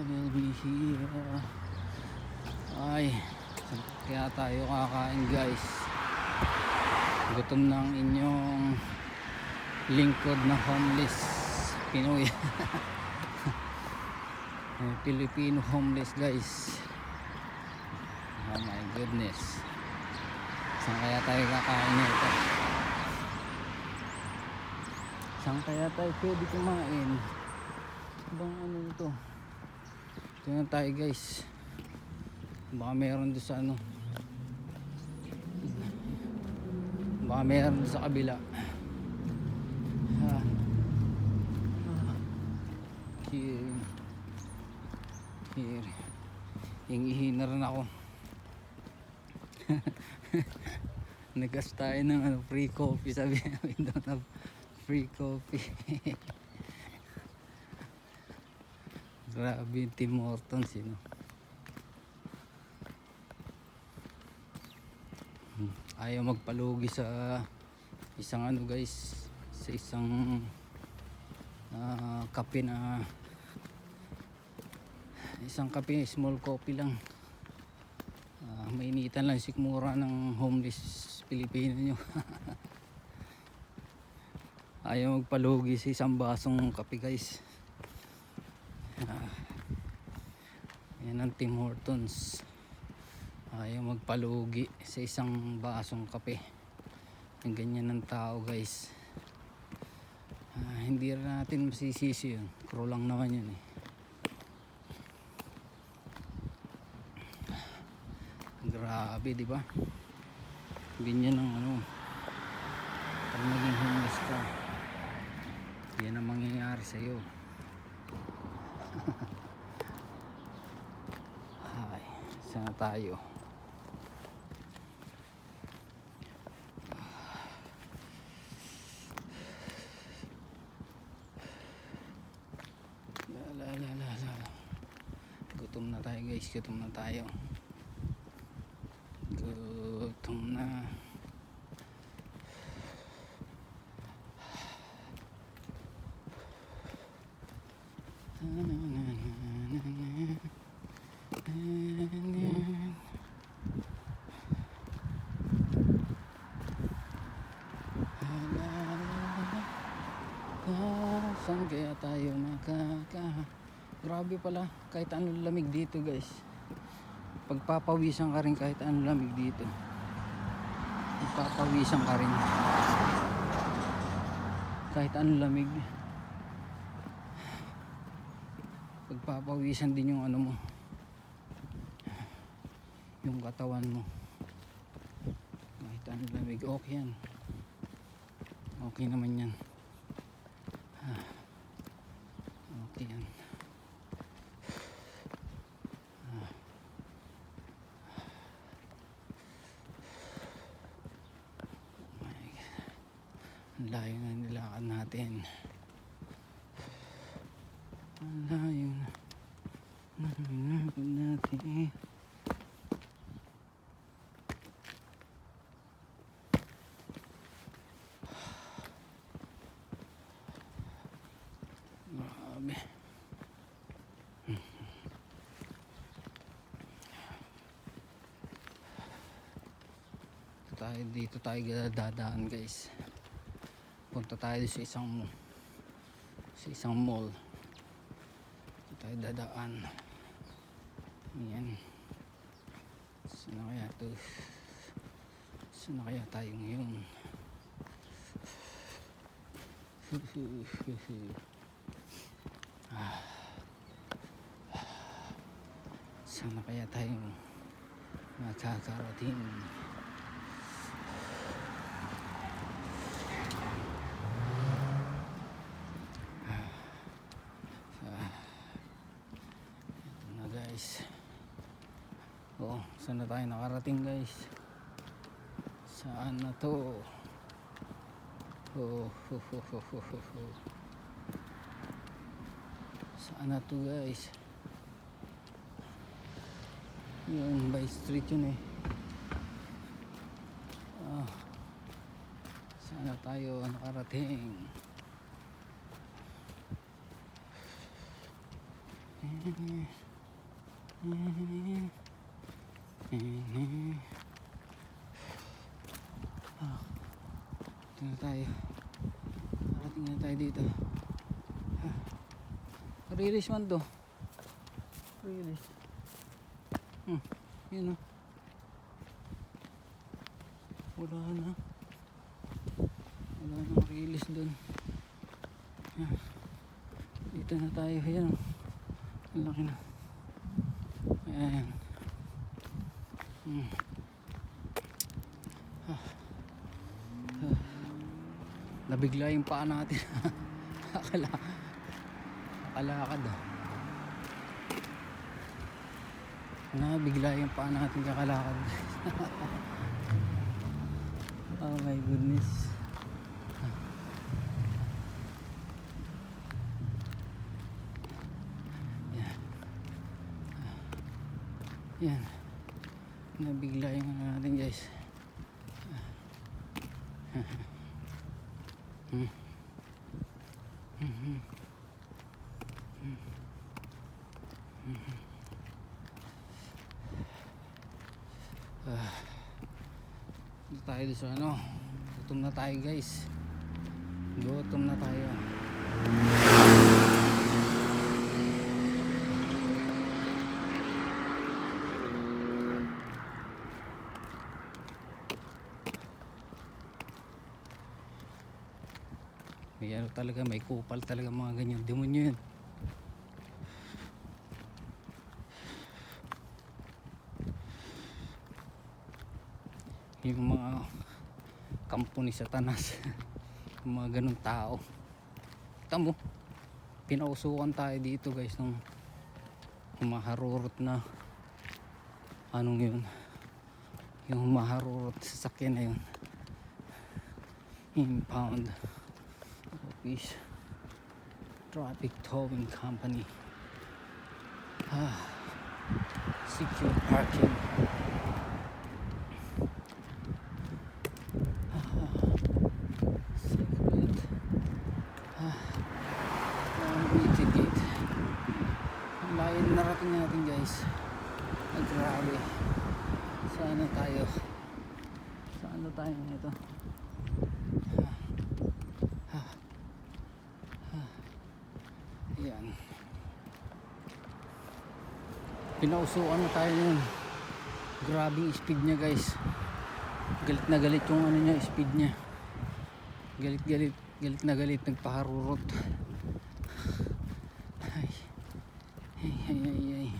will be here. Ay, kaya tayo kakain guys. Gutom ng inyong lingkod na homeless Pinoy. Filipino homeless guys. Oh my goodness. Saan kaya tayo kakain nito? Saan kaya tayo pwede kumain? Bang ano ito? Tingnan tayo guys. Baka meron doon sa ano. Baka meron doon sa kabila. Here. Hingihin na rin ako. Nagas tayo ng ano, free coffee. Sabi namin don't have free coffee. Grabe yung Tim Hortons yun. Ayaw magpalugi sa isang ano guys, sa isang kape na isang kape, small coffee lang. Mainitan lang sikmura ng homeless Pilipino nyo. Ayaw magpalugi sa isang basong kape guys. Yan ang Tim Hortons. Ayaw magpalugi sa isang basong kape. Yung ganyan ng tao guys. Hindi rin natin masisisi yun. Crew lang naman yun eh. Grabe di ba? Ganyan ang ano. Pag naging homeless ka, yan ang mangyayari sa iyo. Ay, sana tayo. Gutom na tayo guys, gutom na tayo. Gutom na. Saan kaya tayo grabe pala, kahit anong lamig dito guys. Pagpapawisan ka rin kahit anong lamig dito. Pagpapawisan ka rin kahit anong lamig. Pagpapawisan din yung ano mo, yung katawan mo. Kahit anong lamig, okay yan. Okay naman yan. Okay yan. Ang layo na nilakad natin. Ang layo na nilakad natin. Grabe. Dito tayo dadaan guys. Punta tayo sa isang mall. Dito tayo dadaan. Ayan. Saan kaya to? Saan kaya tayo ngayon? Saan kaya tayo makakarating? Guys, saan na tayo nakarating guys? Saan na to? Saan na to guys? Yun, by street yun eh. Saan na tayo nakarating? Ito na tayo. Nakating na tayo dito. Release man to. Release. Yun o. Wala na. Wala nang release dun. Dito na tayo. Ayan o. Ang laki na. Ayan. Nabigla yung paa natin. Nakalakad o. Nabigla yung paa natin kakalakad. Oh my goodness. Yan. Nabigla yung natin guys. Dito tayo sa ano. Gutom na tayo guys. Gutom na tayo. May ano talaga, may kupal talaga mga ganyan. Demonyo yun. Yung mga kampo ni Satanas. Yung mga ganun tao. Tamo, pinausukan tayo dito guys nung humaharurot na anong yun, yung humaharurot sa sakyan na yun. Impound Office Traffic Towing Company. Secure parking. Mitigate. Ang layo na narating natin guys. Grabe. Saan tayo? Saan tayo nito? Yan. Pinausuan na tayo yun. Grabe yung speed niya guys. Galit na galit yung ano niya, speed niya. Galit na galit, nagpaharurot. Ay. Ay. Ay.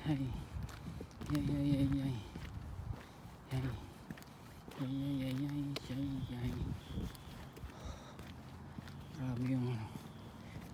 Ay. Grabe yung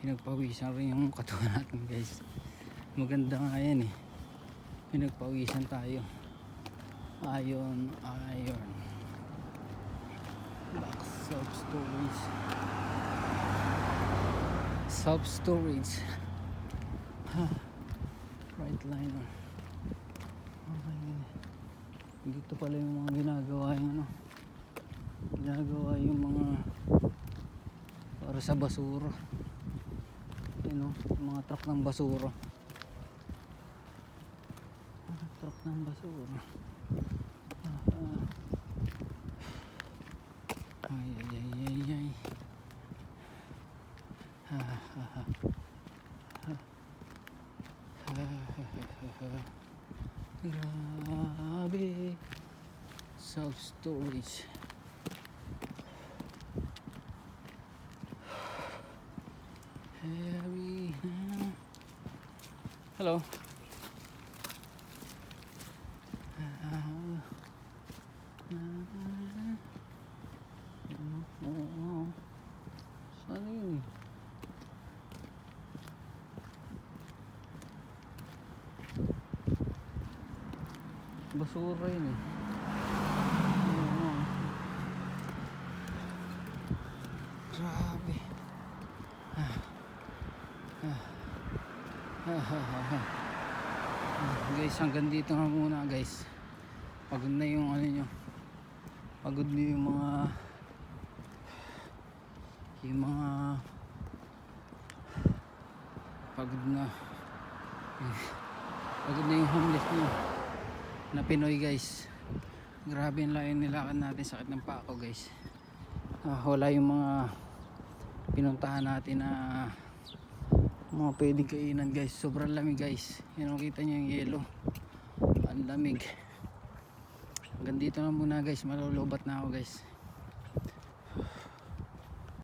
pinagpawisan rin yung katawan natin guys. Maganda nga yan eh. Pinagpawisan tayo. Iron. Black self-storage. Self-storage. Right liner. Okay. Dito pala yung mga ginagawa yung ano. Ginagawa yung mga para sa basura. Yun o, mga truck ng basura. Truck ng basura. Ay. Grabe. Self-storage. Heavy. Hello. Saan yun? Basura yun eh. Grabe. Guys, hanggang dito na muna guys. Pagod na yung ano nyo. Pagod na yung mga pagod na. Pagod na yung homeless nyo na Pinoy guys. Grabe yung layo nilakad natin, sakit ng paa ko guys. Wala yung mga pinuntahan natin na mga pwedeng kainan guys. Sobrang lamig guys. Yan, makita nyo yung yelo, ang lamig. Hanggang dito lang muna guys, malulubat na ako guys.